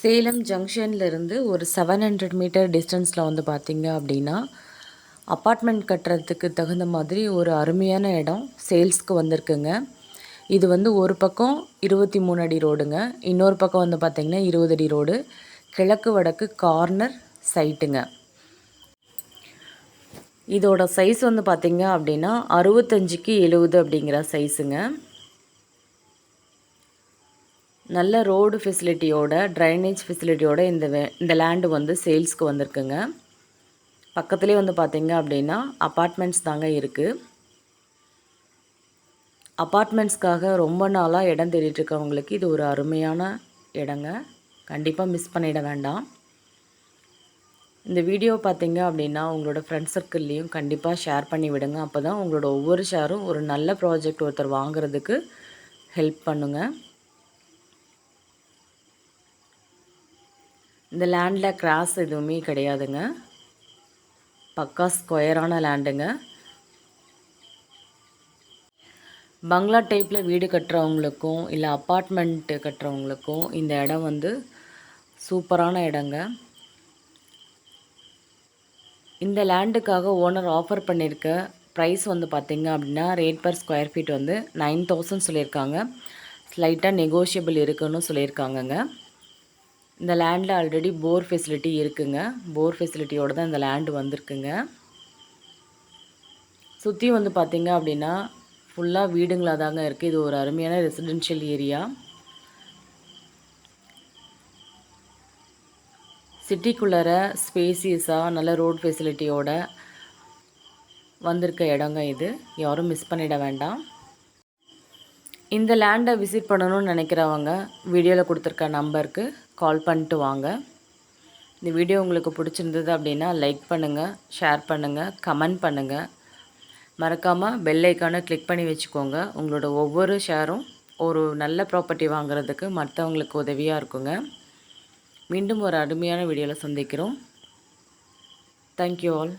சேலம் ஜங்ஷன்லேருந்து ஒரு 700 மீட்டர் டிஸ்டன்ஸில் வந்து பார்த்திங்க அப்படின்னா அப்பார்ட்மெண்ட் கட்டுறதுக்கு தகுந்த மாதிரி ஒரு அருமையான இடம் சேல்ஸ்க்கு வந்திருக்குங்க. இது வந்து ஒரு பக்கம் 23 அடி ரோடுங்க, இன்னொரு பக்கம் வந்து பார்த்திங்கன்னா 20 அடி ரோடு, கிழக்கு வடக்கு கார்னர் சைட்டுங்க. இதோட சைஸ் வந்து பார்த்திங்க அப்படின்னா 65க்கு 70 அப்படிங்கிற சைஸுங்க. நல்ல ரோடு ஃபெசிலிட்டியோட, ட்ரைனேஜ் ஃபெசிலிட்டியோட இந்த லேண்டு வந்து சேல்ஸ்க்கு வந்திருக்குங்க. பக்கத்துலேயே வந்து பார்த்திங்க அப்படின்னா அப்பார்ட்மெண்ட்ஸ் தாங்க இருக்குது. அப்பார்ட்மெண்ட்ஸ்க்காக ரொம்ப நாளாக இடம் தேடிட்டுருக்கவங்களுக்கு இது ஒரு அருமையான இடங்க. கண்டிப்பாக மிஸ் பண்ணிட வேண்டாம். இந்த வீடியோ பார்த்திங்க அப்படின்னா உங்களோட ஃப்ரெண்ட்ஸ் சர்க்கிள்லேயும் கண்டிப்பாக ஷேர் பண்ணி விடுங்க. அப்போ தான் உங்களோட ஒவ்வொரு ஷேரும் ஒரு நல்ல ப்ராஜெக்ட் ஒருத்தர் வாங்குறதுக்கு ஹெல்ப் பண்ணுங்க. இந்த லேண்டில் கிராஸ் எதுவுமே கிடையாதுங்க. பக்கா ஸ்கொயரான லேண்டுங்க. பங்களா டைப்பில் வீடு கட்டுறவங்களுக்கும் இல்லை அப்பார்ட்மெண்ட்டு கட்டுறவங்களுக்கும் இந்த இடம் வந்து சூப்பரான இடங்க. இந்த லேண்டுக்காக ஓனர் ஆஃபர் பண்ணியிருக்க ப்ரைஸ் வந்து பார்த்திங்க அப்படின்னா ரேட் பர் ஸ்கொயர் ஃபீட் வந்து 9000 சொல்லியிருக்காங்க. ஸ்லைட்டாக நெகோஷியபிள் இருக்குன்னு சொல்லியிருக்காங்கங்க. இந்த லேண்டில் ஆல்ரெடி போர் ஃபெசிலிட்டி இருக்குங்க. போர் ஃபெசிலிட்டியோடு தான் இந்த லேண்டு வந்திருக்குங்க. சுற்றி வந்து பார்த்திங்க அப்படின்னா ஃபுல்லாக வீடுங்களாக தாங்க இருக்குது. இது ஒரு அருமையான ரெசிடென்ஷியல் ஏரியா. சிட்டிக்குள்ளார ஸ்பேசியஸாக நல்ல ரோட் ஃபெசிலிட்டியோட வந்திருக்க இடங்க இது. யாரும் மிஸ் பண்ணிட வேண்டாம். இந்த லேண்டை விசிட் பண்ணணும்னு நினைக்கிறவங்க வீடியோவில் கொடுத்துருக்க நம்பருக்கு கால் பண்ணிட்டு வாங்க. இந்த வீடியோ உங்களுக்கு பிடிச்சிருந்தது அப்படின்னா லைக் பண்ணுங்கள், ஷேர் பண்ணுங்கள், கமெண்ட் பண்ணுங்கள். மறக்காமல் பெல் ஐக்கானை கிளிக் பண்ணி வச்சுக்கோங்க. உங்களோட ஒவ்வொரு ஷேரும் ஒரு நல்ல ப்ராப்பர்ட்டி வாங்குறதுக்கு மற்றவங்களுக்கு உதவியாக இருக்குங்க. மீண்டும் ஒரு அருமையான வீடியோவில் சந்திக்கிறோம். Thank you all.